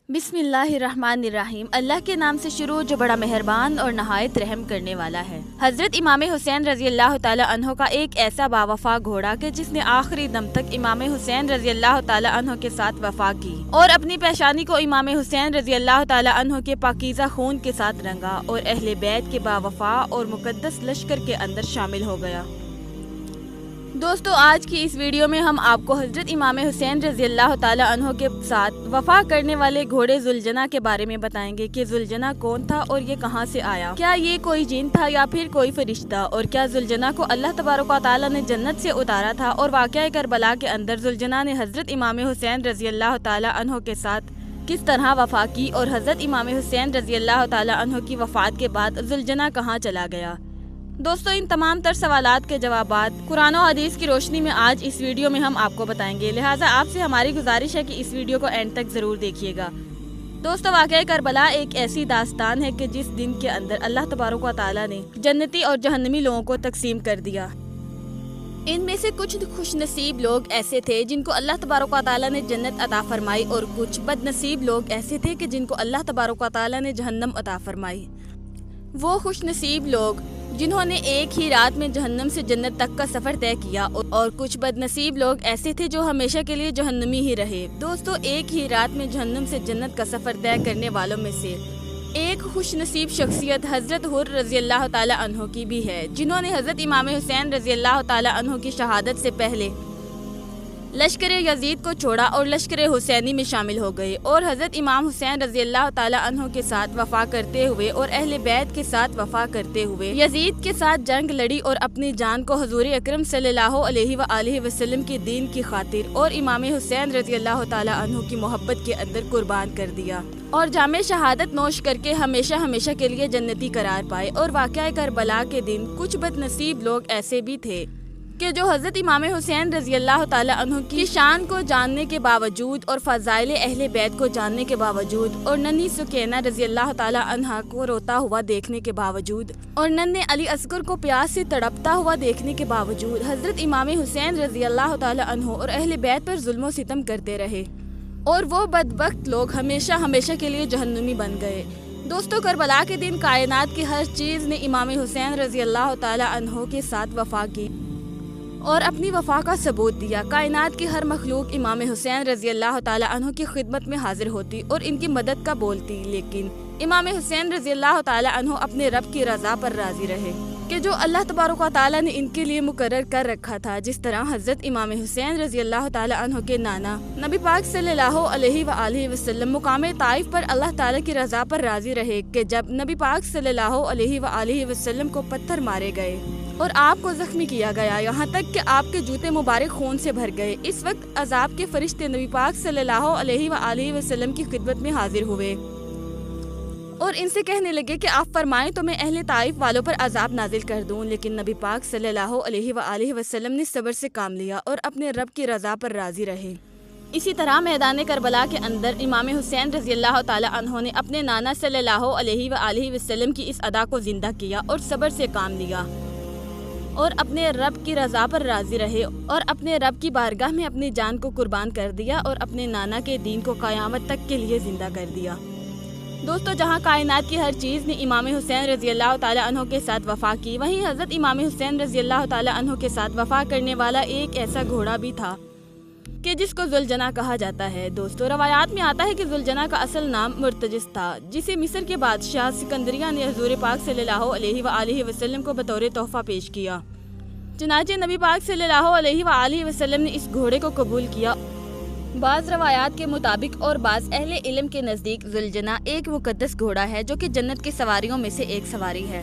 बिस्मिल्लाहिर्रहमानिर्रहीम। अल्लाह के नाम से शुरू जो बड़ा मेहरबान और नहायत रहम करने वाला है। हजरत इमाम हुसैन रजी अल्लाह ताला अन्हो का एक ऐसा बावफा घोड़ा कि जिसने आखिरी दम तक इमाम हुसैन रजी अल्लाह ताला अन्हो के साथ वफा की और अपनी पेशानी को इमाम हुसैन रजी अल्लाह ताला अन्हो के पाकीज़ा खून के साथ रंगा और अहले बैत के बावफा और मुकद्दस लश्कर के अंदर शामिल हो गया। दोस्तों, आज की इस वीडियो में हम आपको हजरत इमाम हुसैन रजी अल्लाह ताला अन्हो के साथ वफा करने वाले घोड़े जुलजना के बारे में बताएंगे कि जुलजना कौन था और ये कहां से आया। क्या ये कोई जिन था या फिर कोई फरिश्ता, और क्या जुलजना को अल्लाह तबारक व तआला ने जन्नत से उतारा था, और वाक़या करबला के अंदर जुलजना ने हजरत इमाम हुसैन रजी अल्लाह ताला अन्हो के साथ किस तरह वफा की, और हजरत इमाम हुसैन रजी अल्लाह ताला अन्हो की वफात के बाद जुलजना कहाँ चला गया। दोस्तों, इन तमाम तर सवालात के जवाबात कुरान और हदीस की रोशनी में आज इस वीडियो में हम आपको बताएंगे। लिहाजा आपसे हमारी गुजारिश है कि इस वीडियो को एंड तक जरूर देखिएगा। दोस्तों, वाक़या करबला एक ऐसी दास्तान है कि जिस दिन के अंदर अल्लाह तबारक व तआला ने जन्नती और जहन्नमी लोगों को तकसीम कर दिया। इनमें से कुछ खुशनसीब लोग ऐसे थे जिनको अल्लाह तबारक व तआला ने जन्नत अता फरमाई, और कुछ बदनसीब लोग ऐसे थे कि जिनको अल्लाह तबारक व तआला ने जहन्नम अता फरमाई। वो खुशनसीब लोग जिन्होंने एक ही रात में जहन्नम से जन्नत तक का सफर तय किया, और कुछ बदनसीब लोग ऐसे थे जो हमेशा के लिए जहन्नमी ही रहे। दोस्तों, एक ही रात में जहन्नम से जन्नत का सफर तय करने वालों में से एक खुशनसीब शख्सियत हजरत हुर रजी अल्लाह ताला अन्हो की भी है, जिन्होंने हजरत इमाम हुसैन रजी अल्लाह ताला अन्हो की शहादत से पहले लश्कर यजीद को छोड़ा और लश्कर हुसैनी में शामिल हो गए, और हजरत इमाम हुसैन रजी अल्लाह ताला अन्हो के साथ वफा करते हुए और अहले बैत के साथ वफा करते हुए यजीद के साथ जंग लड़ी और अपनी जान को हुजूर अकरम सल्लल्लाहु अलैहि वसल्लम के दीन की खातिर और इमाम हुसैन रजी अल्लाह ताला अन्हो की मोहब्बत के अंदर कुर्बान कर दिया, और जामे शहादत नोश करके हमेशा हमेशा के लिए जन्नती करार पाए। और वाक़या करबला के दिन कुछ बदनसीब लोग ऐसे भी थे कि जो हजरत इमाम हुसैन रजी अल्लाह ताला अन्हु की शान को जानने के बावजूद और फ़ज़ाइल अहले बैत को जानने के बावजूद और नन्ही सुकैना रजी अल्लाह ताला अन्हा को रोता हुआ देखने के बावजूद और नन्हे अली असगर को प्यास से तड़पता हुआ देखने के बावजूद हजरत इमाम हुसैन रजी अल्लाह ताला अन्हु और अहले बैत पर जुल्म सितम करते रहे, और वो बदबख्त लोग हमेशा हमेशा के लिए जहन्नुमी बन गए। दोस्तों, करबला के दिन कायनात की हर चीज़ ने इमाम हुसैन रजी अल्लाह ताला अन्हु के साथ वफा की और अपनी वफा का सबूत दिया। कायनात की हर मखलूक इमाम हुसैन रजी अल्लाह ताला अन्हु की खिदमत में हाजिर होती और इनकी मदद का बोलती, लेकिन इमाम हुसैन रजी अल्लाह ताला अन्हु अपने रब की रज़ा पर राजी रहे कि जो अल्लाह तबारक व तआला ने इनके लिए मुकर्रर कर रखा था। जिस तरह हजरत इमाम हुसैन रजी अल्लाह ताला अन्हु के नाना नबी पाक सल्लल्लाहु अलैहि वसल्लम मुकाम ताइफ पर अल्लाह ताला की रज़ा पर राजी रहे कि जब नबी पाक सल्लल्लाहु अलैहि वसल्लम को पत्थर मारे गए और आपको जख्मी किया गया, यहाँ तक कि आपके जूते मुबारक खून से भर गए। इस वक्त अजाब के फरिश्ते नबी पाक सल्लल्लाहु अलैहि वसल्लम की खिदमत में हाजिर हुए और इनसे कहने लगे कि आप फरमाएं तो मैं अहले ताइफ वालों पर अजाब नाजिल कर दूं। लेकिन नबी पाक सल्लल्लाहु अलैहि वसल्लम ने सब्र से काम लिया और अपने रब की रज़ा पर राजी रहे। इसी तरह मैदान करबला के अंदर इमाम हुसैन रजी अल्लाह ताला अन्हो ने अपने नाना सल्लल्लाहु अलैहि वसल्लम की इस अदा को जिंदा किया और सब्र से काम लिया और अपने रब की रज़ा पर राजी रहे और अपने रब की बारगाह में अपनी जान को कुर्बान कर दिया और अपने नाना के दीन को क़यामत तक के लिए जिंदा कर दिया। दोस्तों, जहां कायनात की हर चीज़ ने इमाम हुसैन रजी अल्लाह ताला अन्हो के साथ वफा की, वहीं हजरत इमाम हुसैन रजी अल्लाह ताला अन्हो के साथ वफा करने वाला एक ऐसा घोड़ा भी था कि जिसको जुलजना कहा जाता है। दोस्तों, रवायात में आता है कि जुलजना का असल नाम मुर्तजिस था, जिसे मिस्र के बादशाह सिकंदरिया ने हुजूर पाक सल्लल्लाहु अलैहि वसल्लम को बतौर तोहफा पेश किया। चुनांचे नबी पाक सल्लल्लाहु अलैहि वसल्लम ने इस घोड़े को कबूल किया। बाज़ रवायात के मुताबिक और बाज़ अहले इल्म के नज़दीक जुलजना एक मुकद्दस घोड़ा है जो कि जन्नत की सवारियों में से एक सवारी है,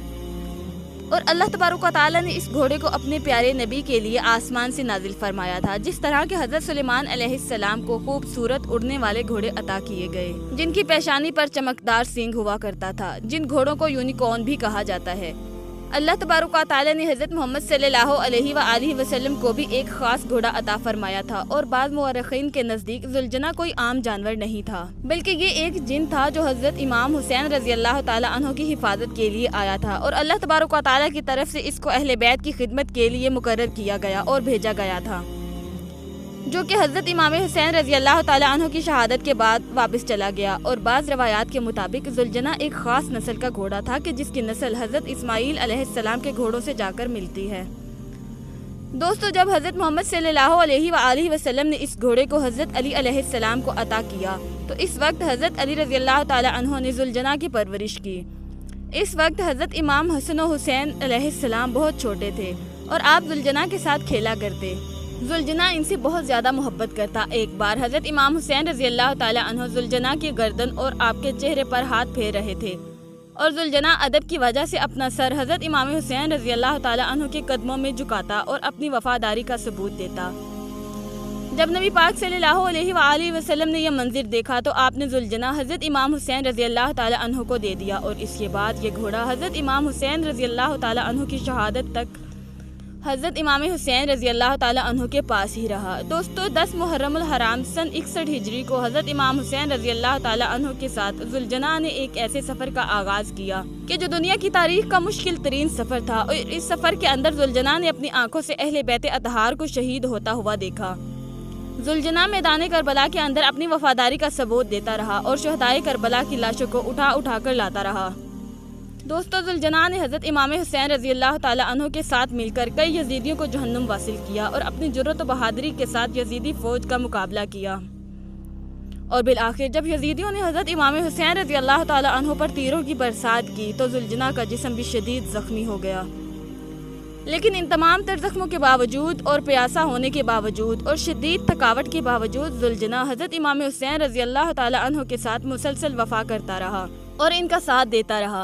और अल्लाह तबारक व तआला ने इस घोड़े को अपने प्यारे नबी के लिए आसमान से नाजिल फरमाया था। जिस तरह के हजरत सुलेमान अलैहिस्सलाम को खूबसूरत उड़ने वाले घोड़े अता किए गए, जिनकी पेशानी पर चमकदार सींग हुआ करता था, जिन घोड़ों को यूनिकॉर्न भी कहा जाता है। अल्लाह तबारक व तआला ने हजरत मोहम्मद सल्लल्लाहु अलैहि वसल्लम को भी एक खास घोड़ा अता फरमाया था, और बाद मुअर्रिखीन के नज़दीक जुलजना कोई आम जानवर नहीं था, बल्कि ये एक जिन था जो हजरत इमाम हुसैन रजी अल्लाह ताला अन्हो की हिफाजत के लिए आया था, और अल्लाह तबारक व तआला की तरफ से इसको अहले बैत की खिदमत के लिए मुकर्रर किया गया और भेजा गया था। جو کہ حضرت امام حسین رضی اللہ تعالیٰ عنہ کی شہادت کے بعد واپس چلا گیا، اور بعض روایات کے مطابق ذوالجناح ایک خاص نسل کا گھوڑا تھا کہ جس کی نسل حضرت اسماعیل علیہ السلام کے گھوڑوں سے جا کر ملتی ہے۔ دوستو، جب حضرت محمد صلی اللہ علیہ وآلہ وسلم نے اس گھوڑے کو حضرت علی علیہ السلام کو عطا کیا تو اس وقت حضرت علی رضی اللہ تعالیٰ عنہ نے ذوالجناح کی پرورش کی۔ اس وقت حضرت امام حسن و حسین علیہ السلام بہت چھوٹے تھے اور آپ ذوالجناح کے ساتھ کھیلا کرتے۔ ذوالجناح ان سے بہت زیادہ محبت کرتا۔ ایک بار حضرت امام حسین رضی اللہ تعالیٰ عنہ ذوالجناح کی گردن اور آپ کے چہرے پر ہاتھ پھیر رہے تھے، اور ذوالجناح ادب کی وجہ سے اپنا سر حضرت امام حسین رضی اللہ تعالیٰ عنہ کے قدموں میں جھکاتا اور اپنی وفاداری کا ثبوت دیتا۔ جب نبی پاک صلی اللہ علیہ وآلہ وسلم نے یہ منظر دیکھا تو آپ نے ذوالجناح حضرت امام حسین رضی اللہ تعالیٰ عنہ کو دے دیا، اور اس کے بعد یہ گھوڑا حضرت امام حسین رضی اللہ تعالیٰ عنہ کی شہادت تک حضرت امام حسین رضی اللہ تعالیٰ عنہ کے پاس ہی رہا۔ دوستو، 10 محرم الحرام سن 61 ہجری کو حضرت امام حسین رضی اللہ تعالیٰ عنہ کے ساتھ ذوالجناح نے ایک ایسے سفر کا آغاز کیا کہ جو دنیا کی تاریخ کا مشکل ترین سفر تھا، اور اس سفر کے اندر ذوالجناح نے اپنی آنکھوں سے اہل بیت اطہار کو شہید ہوتا ہوا دیکھا۔ ذوالجناح میدان کربلا کے اندر اپنی وفاداری کا ثبوت دیتا رہا اور شہدائے کربلا کی لاشوں کو اٹھا کر لاتا رہا۔ دوستو، ذوالجناح نے حضرت امام حسین رضی اللہ تعالیٰ عنہ کے ساتھ مل کر کئی یزیدیوں کو جہنم واصل کیا اور اپنی جرأت و بہادری کے ساتھ یزیدی فوج کا مقابلہ کیا، اور بالآخر جب یزیدیوں نے حضرت امام حسین رضی اللہ تعالیٰ عنہ پر تیروں کی برسات کی تو ذوالجناح کا جسم بھی شدید زخمی ہو گیا۔ لیکن ان تمام تر زخموں کے باوجود اور پیاسا ہونے کے باوجود اور شدید تھکاوٹ کے باوجود ذوالجناح حضرت امام حسین رضی اللہ تعالیٰ عنہ کے ساتھ مسلسل وفا کرتا رہا اور ان کا ساتھ دیتا رہا۔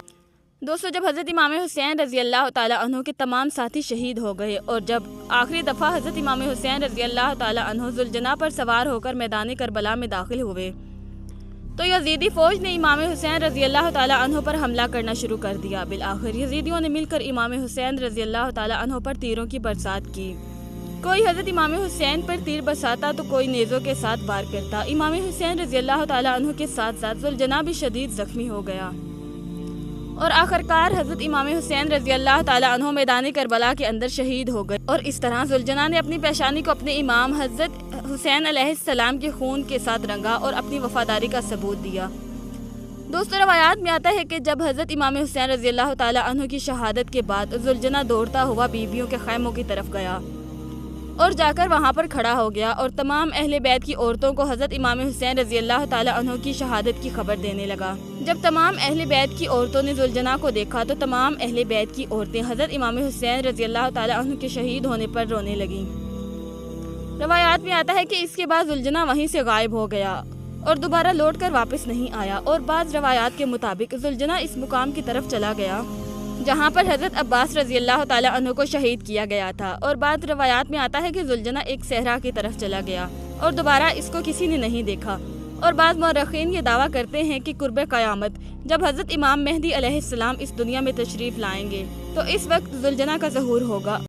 دوستو، جب حضرت امام حسین رضی اللہ تعالیٰ عنہ کے تمام ساتھی شہید ہو گئے اور جب آخری دفعہ حضرت امام حسین رضی اللہ تعالیٰ عنہ ذوالجناح پر سوار ہو کر میدان کربلا میں داخل ہوئے تو یزیدی فوج نے امام حسین رضی اللہ تعالیٰ عنہ پر حملہ کرنا شروع کر دیا۔ بالآخر یزیدیوں نے مل کر امام حسین رضی اللہ تعالیٰ عنہ پر تیروں کی برسات کی۔ کوئی حضرت امام حسین پر تیر برساتا تو کوئی نیزوں کے ساتھ وار کرتا۔ امام حسین رضی اللہ تعالیٰ عنہ کے ساتھ ساتھ ذوالجناح بھی شدید زخمی ہو گیا، اور آخرکار حضرت امام حسین رضی اللہ تعالیٰ عنہ میدان کربلا کے اندر شہید ہو گئے، اور اس طرح ذوالجناح نے اپنی پیشانی کو اپنے امام حضرت حسین علیہ السلام کے خون کے ساتھ رنگا اور اپنی وفاداری کا ثبوت دیا۔ دوستو، روایات میں آتا ہے کہ جب حضرت امام حسین رضی اللہ تعالیٰ عنہ کی شہادت کے بعد ذوالجناح دوڑتا ہوا بیویوں کے خیموں کی طرف گیا اور جا کر وہاں پر کھڑا ہو گیا اور تمام اہل بیت کی عورتوں کو حضرت امام حسین رضی اللہ تعالیٰ عنہ کی شہادت کی خبر دینے لگا۔ جب تمام اہل بیت کی عورتوں نے ذوالجناح کو دیکھا تو تمام اہل بیت کی عورتیں حضرت امام حسین رضی اللہ تعالیٰ عنہ کے شہید ہونے پر رونے لگیں۔ روایات میں آتا ہے کہ اس کے بعد ذوالجناح وہیں سے غائب ہو گیا اور دوبارہ لوٹ کر واپس نہیں آیا، اور بعض روایات کے مطابق ذوالجناح اس مقام کی طرف چلا گیا جہاں پر حضرت عباس رضی اللہ تعالیٰ عنہ کو شہید کیا گیا تھا، اور بعض روایات میں آتا ہے کہ ذوالجناح ایک صحرا کی طرف چلا گیا اور دوبارہ اس کو کسی نے نہیں دیکھا، اور بعض مورخین یہ دعویٰ کرتے ہیں کہ قرب قیامت جب حضرت امام مہدی علیہ السلام اس دنیا میں تشریف لائیں گے تو اس وقت ذوالجناح کا ظہور ہوگا۔